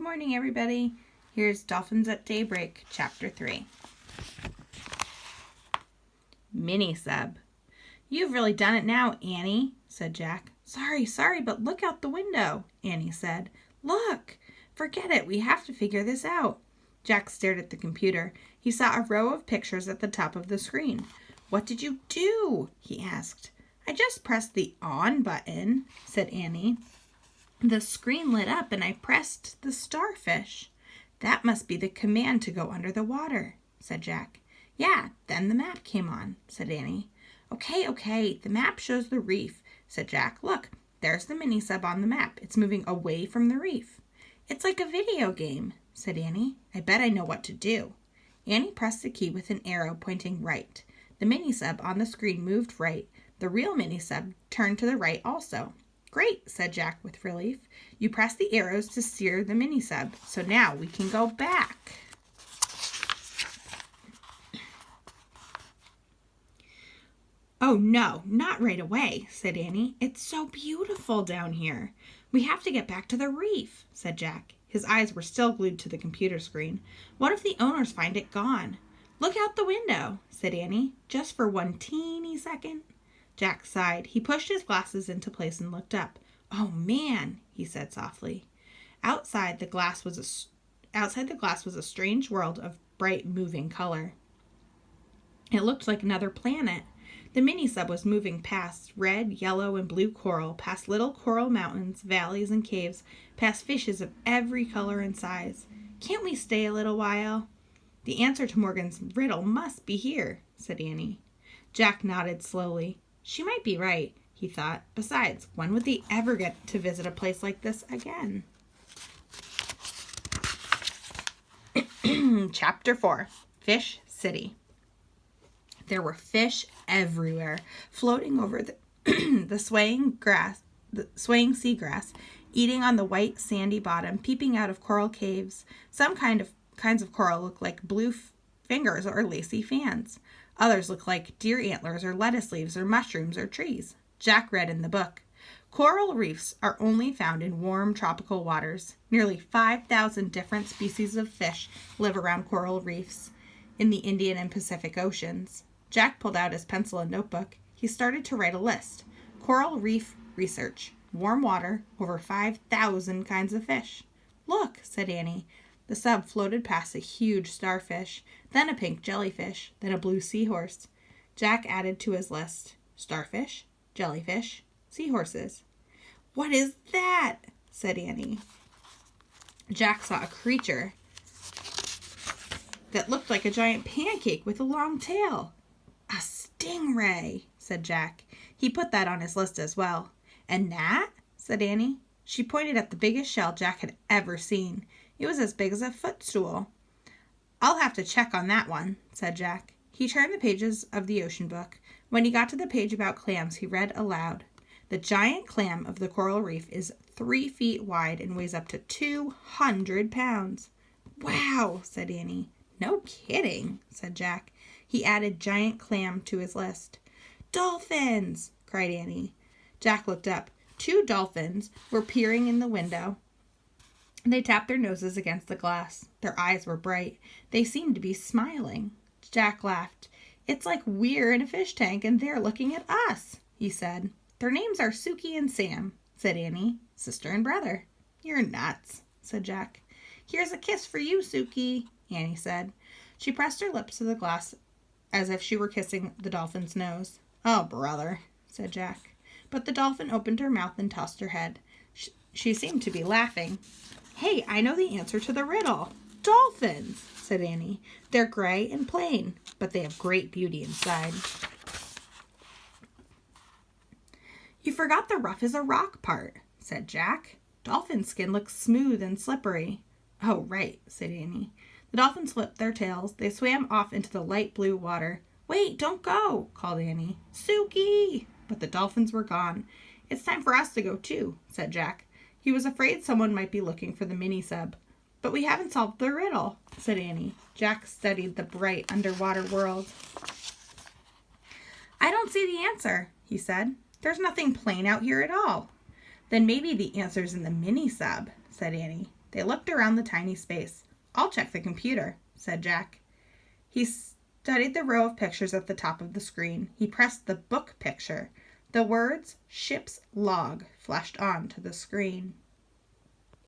morning, everybody. Here's Dolphins at Daybreak, Chapter 3. Mini-sub. You've really done it now, Annie, said Jack. Sorry, but look out the window, Annie said. Look! Forget it, we have to figure this out. Jack stared at the computer. He saw a row of pictures at the top of the screen. What did you do? He asked. I just pressed the on button, said Annie. The screen lit up and I pressed the starfish. That must be the command to go under the water, said Jack. Yeah, then the map came on, said Annie. Okay, the map shows the reef, said Jack. Look, there's the mini-sub on the map. It's moving away from the reef. It's like a video game, said Annie. I bet I know what to do. Annie pressed the key with an arrow pointing right. The mini-sub on the screen moved right. The real mini-sub turned to the right also. Great, said Jack with relief. You press the arrows to steer the mini-sub, so now we can go back. Oh no, not right away, said Annie. It's so beautiful down here. We have to get back to the reef, said Jack. His eyes were still glued to the computer screen. What if the owners find it gone? Look out the window, said Annie, just for one teeny second. Jack sighed. He pushed his glasses into place and looked up. Oh, man, he said softly. Outside the glass was a strange world of bright, moving color. It looked like another planet. The mini-sub was moving past red, yellow, and blue coral, past little coral mountains, valleys, and caves, past fishes of every color and size. Can't we stay a little while? The answer to Morgan's riddle must be here, said Annie. Jack nodded slowly. She might be right, he thought. Besides, when would they ever get to visit a place like this again? Chapter 4. Fish City. There were fish everywhere, floating over the swaying seagrass, eating on the white sandy bottom, peeping out of coral caves. Some kinds of coral look like blue fingers or lacy fans. Others look like deer antlers or lettuce leaves or mushrooms or trees. Jack read in the book. Coral reefs are only found in warm tropical waters. Nearly 5,000 different species of fish live around coral reefs in the Indian and Pacific Oceans. Jack pulled out his pencil and notebook. He started to write a list. Coral reef research. Warm water, over 5,000 kinds of fish. Look, said Annie. The sub floated past a huge starfish, then a pink jellyfish, then a blue seahorse. Jack added to his list, starfish, jellyfish, seahorses. What is that? Said Annie. Jack saw a creature that looked like a giant pancake with a long tail. A stingray, said Jack. He put that on his list as well. And that? Said Annie. She pointed at the biggest shell Jack had ever seen. It was as big as a footstool. I'll have to check on that one, said Jack. He turned the pages of the ocean book. When he got to the page about clams, he read aloud. The giant clam of the coral reef is 3 feet wide and weighs up to 200 pounds. Wow, said Annie. No kidding, said Jack. He added giant clam to his list. Dolphins, cried Annie. Jack looked up. 2 dolphins were peering in the window. They tapped their noses against the glass. Their eyes were bright. They seemed to be smiling. Jack laughed. It's like we're in a fish tank and they're looking at us, he said. Their names are Suki and Sam, said Annie. Sister and brother. You're nuts, said Jack. Here's a kiss for you, Suki, Annie said. She pressed her lips to the glass as if she were kissing the dolphin's nose. Oh, brother, said Jack. But the dolphin opened her mouth and tossed her head. She seemed to be laughing. Hey, I know the answer to the riddle. Dolphins, said Annie. They're gray and plain, but they have great beauty inside. You forgot the rough as a rock part, said Jack. Dolphin skin looks smooth and slippery. Oh, right, said Annie. The dolphins flipped their tails. They swam off into the light blue water. Wait, don't go, called Annie. Suki! But the dolphins were gone. It's time for us to go too, said Jack. He was afraid someone might be looking for the mini-sub. But we haven't solved the riddle, said Annie. Jack studied the bright underwater world. I don't see the answer, he said. There's nothing plain out here at all. Then maybe the answer's in the mini-sub, said Annie. They looked around the tiny space. "I'll check the computer," said Jack. He studied the row of pictures at the top of the screen. He pressed the book picture. The words "ship's log" flashed onto the screen.